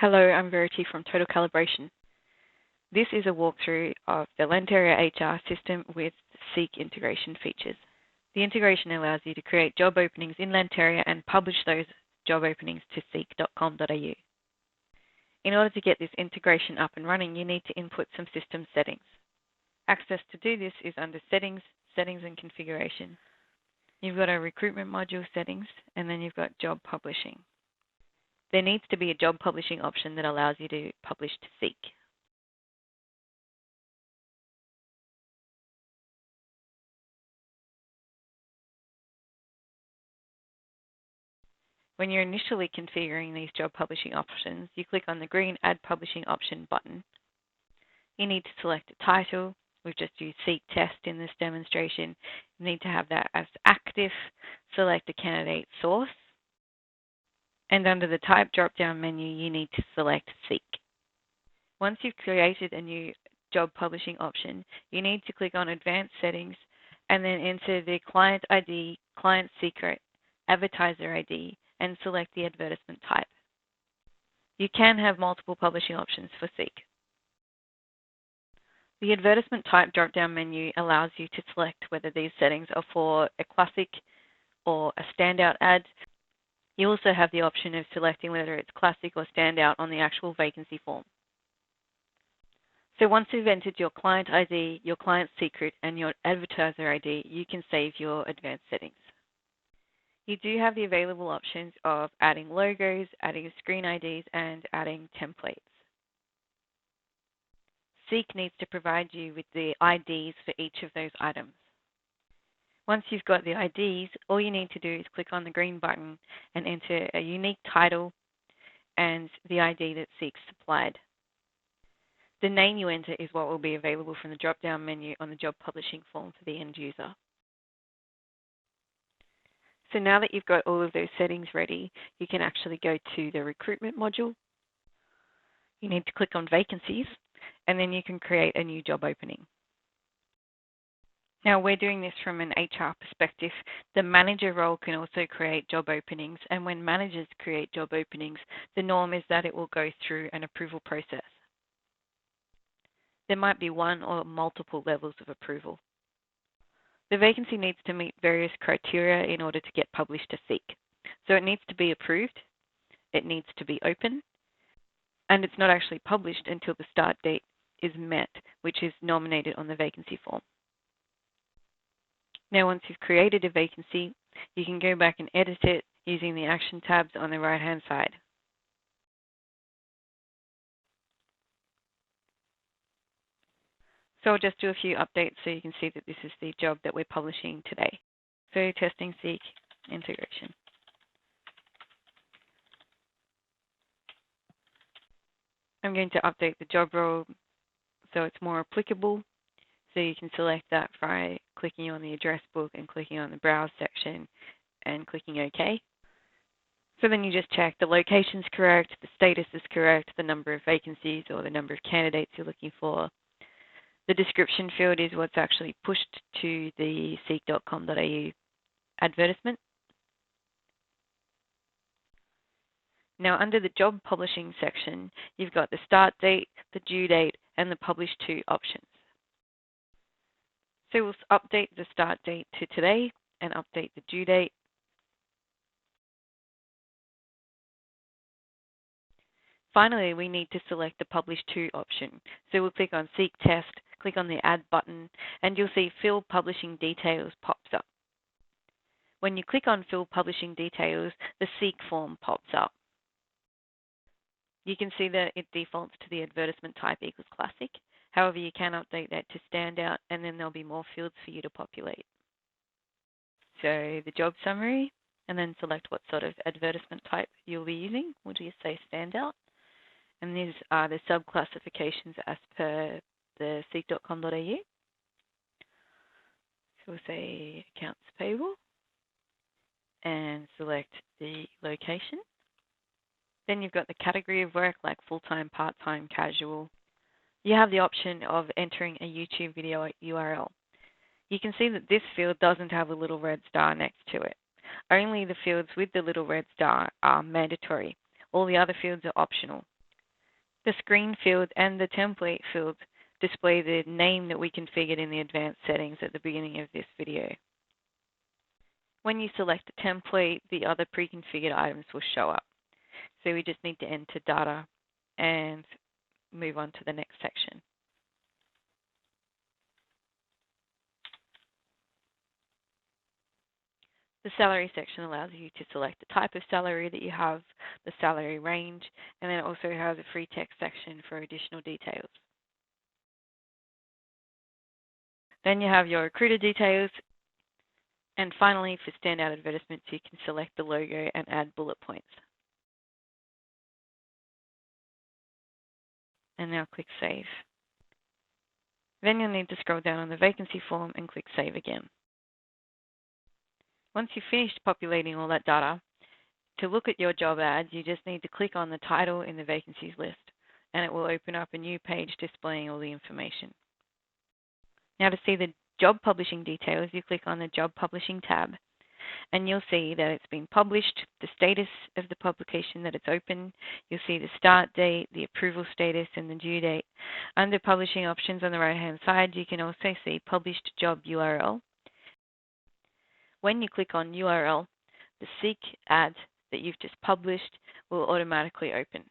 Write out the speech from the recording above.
Hello, I'm Verity from Total Calibration. This is a walkthrough of the Lanteria HR system with Seek integration features. The integration allows you to create job openings in Lanteria and publish those job openings to seek.com.au. In order to get this integration up and running, you need to input some system settings. Access to do this is under Settings, Settings and Configuration. You've got a Recruitment Module settings, and then you've got Job Publishing. There needs to be a job publishing option that allows you to publish to Seek. When you're initially configuring these job publishing options, you click on the green Add Publishing Option button. You need to select a title. We've just used Seek Test in this demonstration. You need to have that as active. Select a candidate source. And under the Type drop-down menu, you need to select Seek. Once you've created a new job publishing option, you need to click on Advanced Settings and then enter the Client ID, Client Secret, Advertiser ID, and select the advertisement type. You can have multiple publishing options for Seek. The advertisement type drop-down menu allows you to select whether these settings are for a classic or a standout ad. You also have the option of selecting whether it's classic or standout on the actual vacancy form. So once you've entered your client ID, your client secret, and your advertiser ID, you can save your advanced settings. You do have the available options of adding logos, adding screen IDs, and adding templates. Seek needs to provide you with the IDs for each of those items. Once you've got the IDs, all you need to do is click on the green button and enter a unique title and the ID that Seek supplied. The name you enter is what will be available from the drop-down menu on the job publishing form for the end user. So now that you've got all of those settings ready, you can actually go to the Recruitment Module. You need to click on Vacancies, and then you can create a new job opening. Now we're doing this from an HR perspective. The manager role can also create job openings, and when managers create job openings, the norm is that it will go through an approval process. There might be one or multiple levels of approval. The vacancy needs to meet various criteria in order to get published to Seek. So it needs to be approved, it needs to be open, and it's not actually published until the start date is met, which is nominated on the vacancy form. Now once you've created a vacancy, you can go back and edit it using the action tabs on the right-hand side. So I'll just do a few updates so you can see that this is the job that we're publishing today. So testing Seek integration. I'm going to update the job role so it's more applicable. So you can select that by clicking on the address book and clicking on the browse section and clicking OK. So then you just check the location's correct, the status is correct, the number of vacancies or the number of candidates you're looking for. The description field is what's actually pushed to the seek.com.au advertisement. Now under the job publishing section, you've got the start date, the due date, and the publish to options. So we'll update the start date to today and update the due date. Finally, we need to select the Publish To option. So we'll click on Seek Test, click on the Add button, and you'll see Fill Publishing Details pops up. When you click on Fill Publishing Details, the Seek form pops up. You can see that it defaults to the advertisement type equals classic. However, you can update that to standout, and then there'll be more fields for you to populate. So the job summary, and then select what sort of advertisement type you'll be using. We'll just say standout. And these are the sub-classifications as per the seek.com.au. So we'll say accounts payable and select the location. Then you've got the category of work like full-time, part-time, casual. You have the option of entering a YouTube video URL. You can see that this field doesn't have a little red star next to it. Only the fields with the little red star are mandatory. All the other fields are optional. The screen field and the template field display the name that we configured in the advanced settings at the beginning of this video. When you select a template, the other pre-configured items will show up. So we just need to enter data and move on to the next section. The salary section allows you to select the type of salary that you have, the salary range, and then it also has a free text section for additional details. Then you have your recruiter details, and finally for standout advertisements you can select the logo and add bullet points. And now click Save. Then you'll need to scroll down on the vacancy form and click Save again. Once you've finished populating all that data, to look at your job ads, you just need to click on the title in the vacancies list, and it will open up a new page displaying all the information. Now to see the job publishing details, you click on the Job Publishing tab, and you'll see that it's been published, the status of the publication that it's open. You'll see the start date, the approval status, and the due date. Under publishing options on the right-hand side, you can also see published job URL. When you click on URL, the Seek ad that you've just published will automatically open.